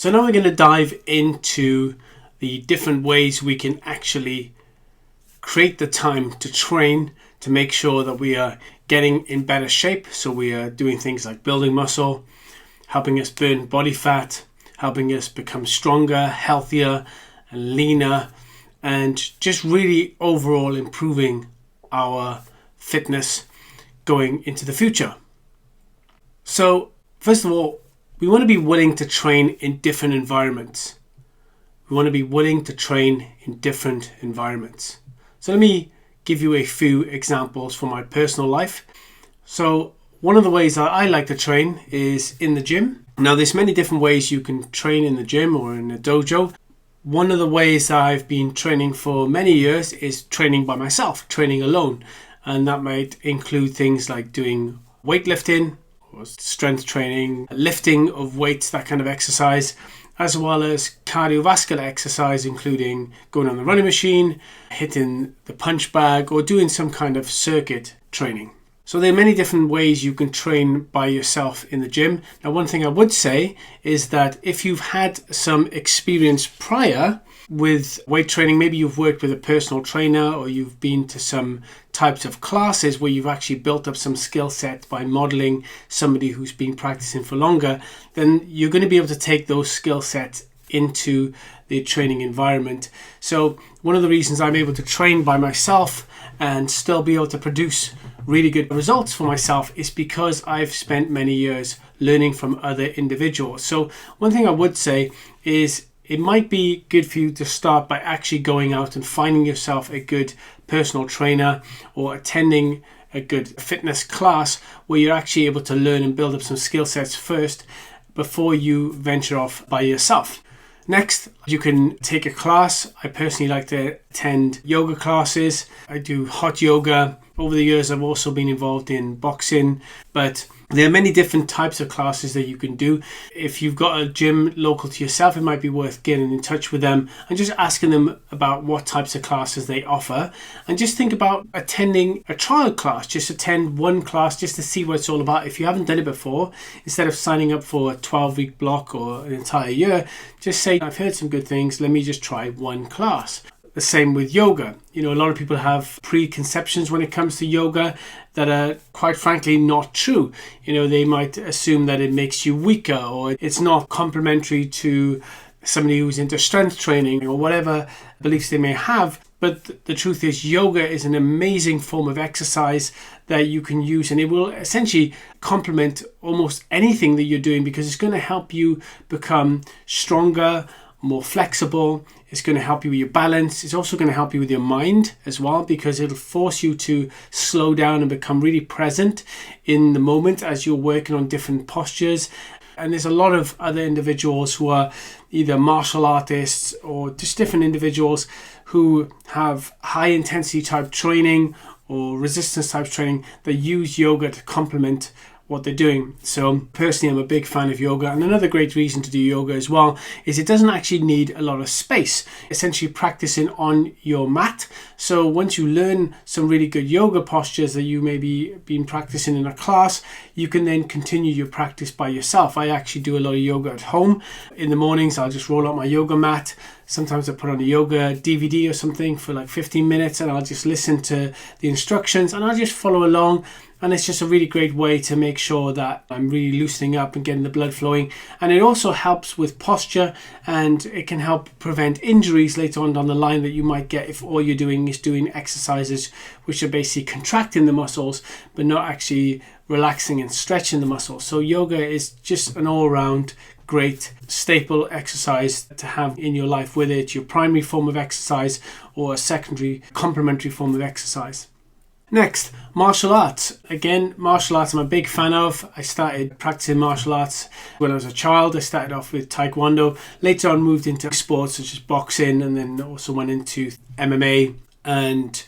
So now we're going to dive into the different ways we can actually create the time to train to make sure that we are getting in better shape. So we are doing things like building muscle, helping us burn body fat, helping us become stronger, healthier, and leaner, and just really overall improving our fitness going into the future. So first of all, we want to be willing to train in different environments. We want to be willing to train in different environments. So let me give you a few examples from my personal life. So one of the ways that I like to train is in the gym. Now there's many different ways you can train in the gym or in a dojo. One of the ways that I've been training for many years is training by myself, training alone. And that might include things like doing weightlifting, or strength training, lifting of weights, that kind of exercise, as well as cardiovascular exercise, including going on the running machine, hitting the punch bag, or doing some kind of circuit training. So there are many different ways you can train by yourself in the gym. Now, one thing I would say is that if you've had some experience prior with weight training, maybe you've worked with a personal trainer or you've been to some types of classes where you've actually built up some skill set by modeling somebody who's been practicing for longer, then you're going to be able to take those skill sets into the training environment. So one of the reasons I'm able to train by myself and still be able to produce really good results for myself is because I've spent many years learning from other individuals. So one thing I would say is it might be good for you to start by actually going out and finding yourself a good personal trainer or attending a good fitness class where you're actually able to learn and build up some skill sets first before you venture off by yourself. Next, you can take a class. I personally like to attend yoga classes. I do hot yoga. Over the years, I've also been involved in boxing, but there are many different types of classes that you can do. If you've got a gym local to yourself, it might be worth getting in touch with them and just asking them about what types of classes they offer. And just think about attending a trial class. Just attend one class just to see what it's all about. If you haven't done it before, instead of signing up for a 12-week block or an entire year, just say, I've heard some good things, let me just try one class. The same with yoga. A lot of people have preconceptions when it comes to yoga that are quite frankly not true. They might assume that it makes you weaker or it's not complementary to somebody who's into strength training or whatever beliefs they may have. But the truth is, yoga is an amazing form of exercise that you can use, and it will essentially complement almost anything that you're doing because it's going to help you become stronger, more flexible. It's going to help you with your balance. It's also going to help you with your mind as well because it'll force you to slow down and become really present in the moment as you're working on different postures. And there's a lot of other individuals who are either martial artists or just different individuals who have high intensity type training or resistance type training that use yoga to complement what they're doing. So personally, I'm a big fan of yoga, and another great reason to do yoga as well is it doesn't actually need a lot of space, essentially practicing on your mat. So once you learn some really good yoga postures that you maybe been practicing in a class, you can then continue your practice by yourself. I actually do a lot of yoga at home. In the mornings, I'll just roll out my yoga mat. Sometimes I put on a yoga DVD or something for like 15 minutes and I'll just listen to the instructions and I'll just follow along. And it's just a really great way to make sure that I'm really loosening up and getting the blood flowing. And it also helps with posture, and it can help prevent injuries later on down the line that you might get if all you're doing is doing exercises which are basically contracting the muscles but not actually relaxing and stretching the muscles. So yoga is just an all-round great staple exercise to have in your life, whether it's your primary form of exercise or a secondary complementary form of exercise. Next, martial arts. Again, martial arts I'm a big fan of. I started practicing martial arts when I was a child. I started off with Taekwondo. Later on moved into sports such as boxing, and then also went into MMA and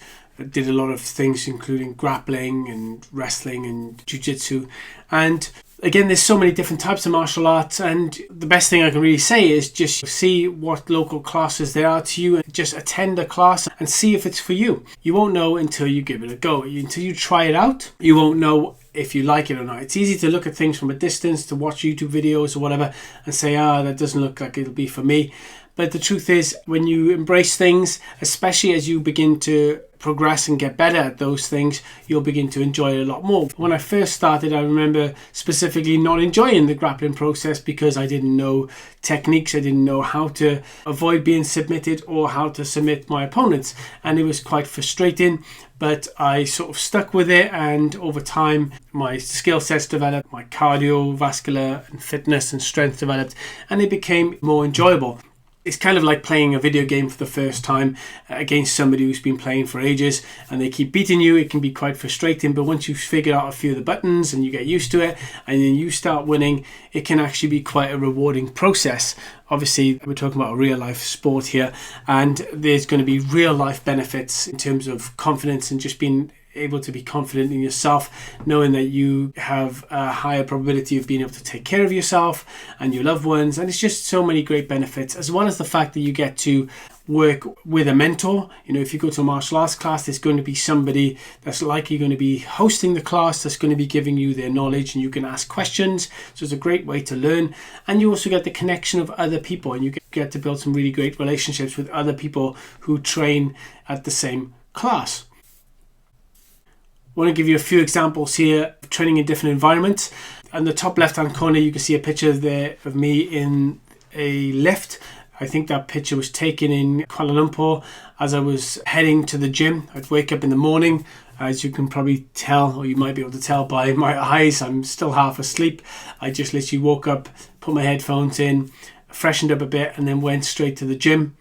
did a lot of things including grappling and wrestling and jiu-jitsu. And again, there's so many different types of martial arts, and the best thing I can really say is just see what local classes there are to you and just attend a class and see if it's for you. You won't know until you give it a go. Until you try it out, you won't know if you like it or not. It's easy to look at things from a distance, to watch YouTube videos or whatever and say, that doesn't look like it'll be for me. But the truth is, when you embrace things, especially as you begin to progress and get better at those things, you'll begin to enjoy it a lot more. When I first started, I remember specifically not enjoying the grappling process because I didn't know techniques. I didn't know how to avoid being submitted or how to submit my opponents. And it was quite frustrating, but I sort of stuck with it. And over time, my skill sets developed, my cardiovascular and fitness and strength developed, and it became more enjoyable. It's kind of like playing a video game for the first time against somebody who's been playing for ages and they keep beating you. It can be quite frustrating, but once you've figured out a few of the buttons and you get used to it and then you start winning, it can actually be quite a rewarding process. Obviously, we're talking about a real life sport here, and there's going to be real life benefits in terms of confidence and just being able to be confident in yourself, knowing that you have a higher probability of being able to take care of yourself and your loved ones. And it's just so many great benefits, as well as the fact that you get to work with a mentor. If you go to a martial arts class, there's going to be somebody that's likely going to be hosting the class, that's going to be giving you their knowledge, and you can ask questions. So it's a great way to learn. And you also get the connection of other people, and you get to build some really great relationships with other people who train at the same class. I want to give you a few examples here of training in different environments. On the top left-hand corner, you can see a picture there of me in a lift. I think that picture was taken in Kuala Lumpur as I was heading to the gym. I'd wake up in the morning. As you can probably tell, or you might be able to tell by my eyes, I'm still half asleep. I just literally woke up, put my headphones in, freshened up a bit, and then went straight to the gym.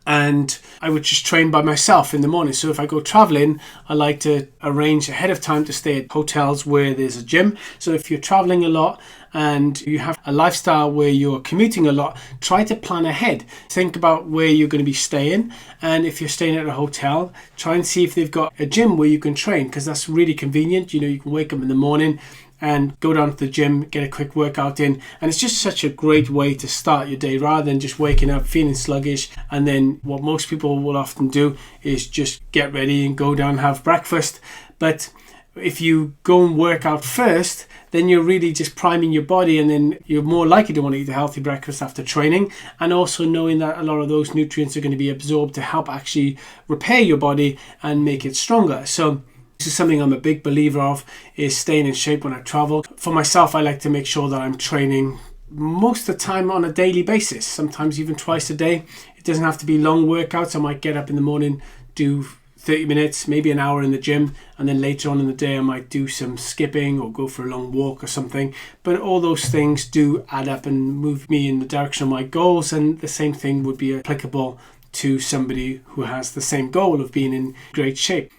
And I would just train by myself in the morning. So if I go traveling, I like to arrange ahead of time to stay at hotels where there's a gym. So if you're traveling a lot and you have a lifestyle where you're commuting a lot, try to plan ahead. Think about where you're going to be staying. And if you're staying at a hotel, try and see if they've got a gym where you can train, because that's really convenient. You can wake up in the morning and go down to the gym, get a quick workout in. And it's just such a great way to start your day, rather than just waking up feeling sluggish. And then what most people will often do is just get ready and go down and have breakfast. But if you go and work out first, then you're really just priming your body, and then you're more likely to want to eat a healthy breakfast after training, and also knowing that a lot of those nutrients are going to be absorbed to help actually repair your body and make it stronger. So this is something I'm a big believer of, is staying in shape when I travel. For myself, I like to make sure that I'm training most of the time on a daily basis, sometimes even twice a day. It doesn't have to be long workouts. I might get up in the morning, do 30 minutes, maybe an hour in the gym, and then later on in the day I might do some skipping or go for a long walk or something. But all those things do add up and move me in the direction of my goals, and the same thing would be applicable to somebody who has the same goal of being in great shape.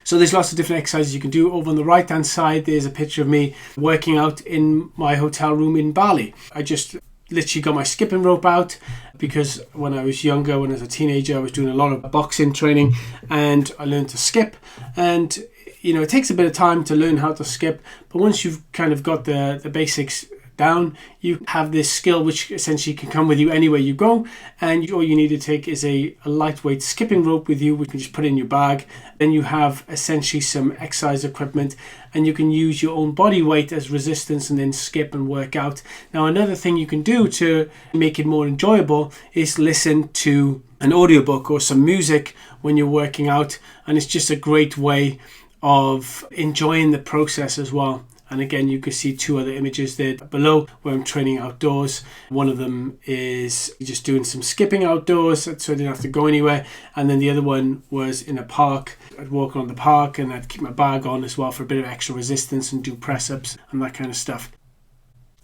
So there's lots of different exercises you can do. Over on the right hand side, there's a picture of me working out in my hotel room in Bali. I just literally got my skipping rope out, because when I was younger, when I was a teenager, I was doing a lot of boxing training, and I learned to skip. And it takes a bit of time to learn how to skip, but once you've kind of got the basics down, you have this skill which essentially can come with you anywhere you go, and all you need to take is a lightweight skipping rope with you, which you can just put in your bag. Then you have essentially some exercise equipment, and you can use your own body weight as resistance and then skip and work out. Now, another thing you can do to make it more enjoyable is listen to an audiobook or some music when you're working out, and it's just a great way of enjoying the process as well. And again, you can see two other images there below where I'm training outdoors. One of them is just doing some skipping outdoors, so I didn't have to go anywhere. And then the other one was in a park. I'd walk around the park and I'd keep my bag on as well for a bit of extra resistance and do press-ups and that kind of stuff.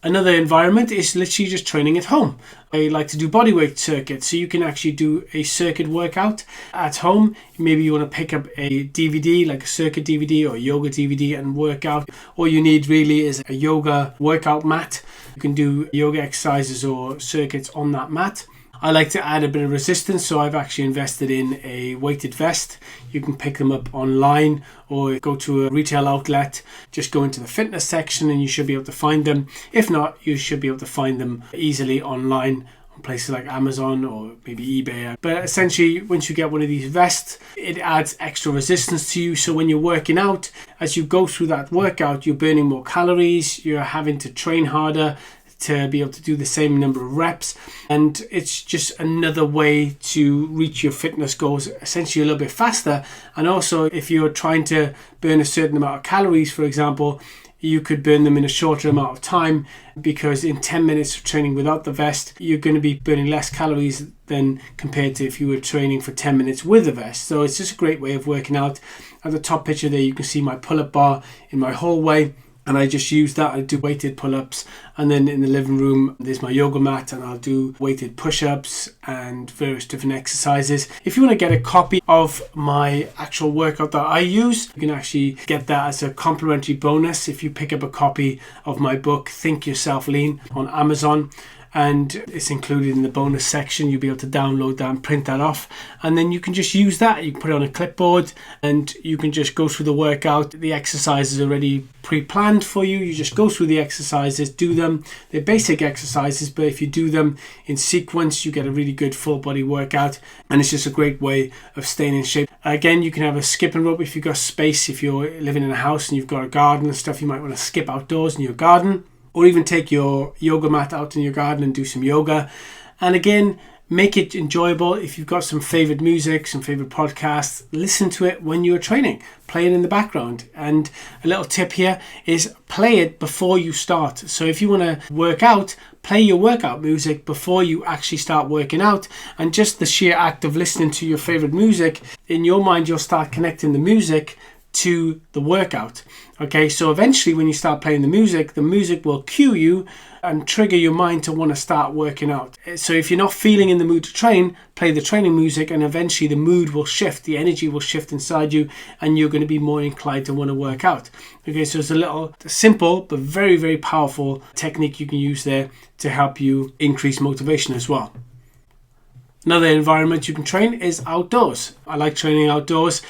Another environment is literally just training at home. I like to do bodyweight circuits, so you can actually do a circuit workout at home. Maybe you want to pick up a DVD, like a circuit DVD or a yoga DVD, and work out. All you need really is a yoga workout mat. You can do yoga exercises or circuits on that mat. I like to add a bit of resistance, so I've actually invested in a weighted vest. You can pick them up online or go to a retail outlet. Just go into the fitness section and you should be able to find them. If not, you should be able to find them easily online places like Amazon or maybe eBay. But essentially, once you get one of these vests, it adds extra resistance to you. So when you're working out, as you go through that workout, you're burning more calories, you're having to train harder to be able to do the same number of reps, and it's just another way to reach your fitness goals essentially a little bit faster. And also, if you're trying to burn a certain amount of calories, for example, you could burn them in a shorter amount of time, because in 10 minutes of training without the vest, you're going to be burning less calories than compared to if you were training for 10 minutes with a vest. So it's just a great way of working out. At the top picture there, you can see my pull-up bar in my hallway, and I just use that. I do weighted pull-ups, and then in the living room there's my yoga mat, and I'll do weighted push-ups and various different exercises. If you want to get a copy of my actual workout that I use, you can actually get that as a complimentary bonus if you pick up a copy of my book Think Yourself Lean on Amazon, and it's included in the bonus section. You'll be able to download that and print that off, and then you can just use that. You can put it on a clipboard and you can just go through the workout. The exercises are already pre-planned for you. You just go through the exercises, do them. They're basic exercises, but if you do them in sequence, you get a really good full body workout, and it's just a great way of staying in shape. Again, you can have a skipping rope if you've got space. If you're living in a house and you've got a garden and stuff, you might want to skip outdoors in your garden, or even take your yoga mat out in your garden and do some yoga. And again, make it enjoyable. If you've got some favorite music, some favorite podcasts, listen to it when you're training. Play it in the background. And a little tip here is play it before you start. So if you want to work out, play your workout music before you actually start working out. And just the sheer act of listening to your favorite music, in your mind, you'll start connecting the music to the workout. Okay, so eventually when you start playing the music will cue you and trigger your mind to want to start working out. So if you're not feeling in the mood to train, play the training music, and eventually the mood will shift, the energy will shift inside you, and you're going to be more inclined to want to work out. Okay, so it's a little simple but very, very powerful technique you can use there to help you increase motivation as well. Another environment you can train is outdoors. I like training outdoors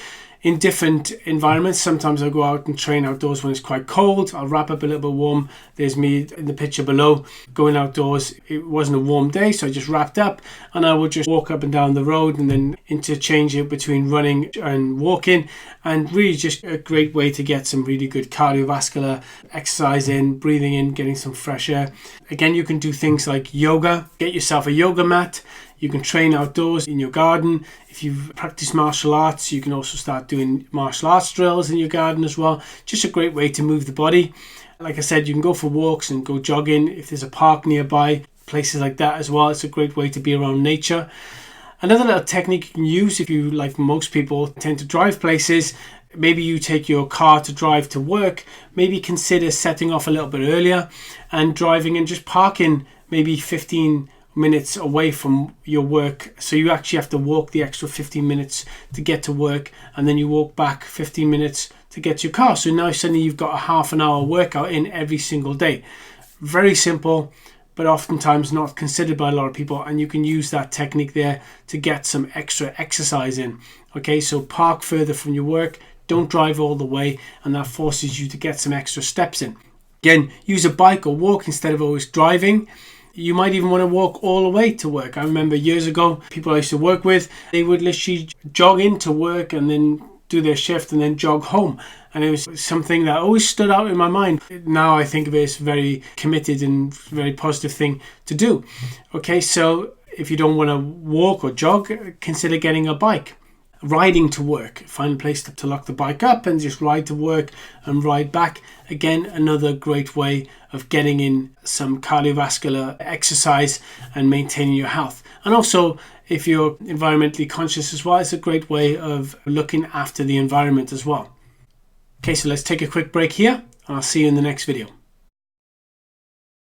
in different environments. Sometimes I go out and train outdoors when it's quite cold. I'll wrap up a little bit warm. There's me in the picture below going outdoors. It wasn't a warm day, so I just wrapped up, and I would just walk up and down the road and then interchange it between running and walking. And really just a great way to get some really good cardiovascular exercise in, breathing in, getting some fresh air. Again, you can do things like yoga. Get yourself a yoga mat. You can train outdoors in your garden. If you've practiced martial arts, you can also start doing martial arts drills in your garden as well. Just a great way to move the body. Like I said, you can go for walks and go jogging if there's a park nearby, places like that as well. It's a great way to be around nature. Another little technique you can use if you, like most people, tend to drive places. Maybe you take your car to drive to work. Maybe consider setting off a little bit earlier and driving and just parking maybe 15 minutes away from your work, so you actually have to walk the extra 15 minutes to get to work, and then you walk back 15 minutes to get to your car. So now suddenly you've got a half an hour workout in every single day. Very simple, but oftentimes not considered by a lot of people, and you can use that technique there to get some extra exercise in. Okay, so park further from your work, don't drive all the way, and that forces you to get some extra steps in. Again, use a bike or walk instead of always driving. You might even want to walk all the way to work. I remember years ago, people I used to work with, they would literally jog into work and then do their shift and then jog home. And it was something that always stood out in my mind. Now I think of it as a very committed and very positive thing to do. Okay, so if you don't want to walk or jog, consider getting a bike. Riding to work, find a place to lock the bike up and just ride to work and ride back. Again, another great way of getting in some cardiovascular exercise and maintaining your health. And also, if you're environmentally conscious as well, it's a great way of looking after the environment as well. Okay, so let's take a quick break here, and I'll see you in the next video.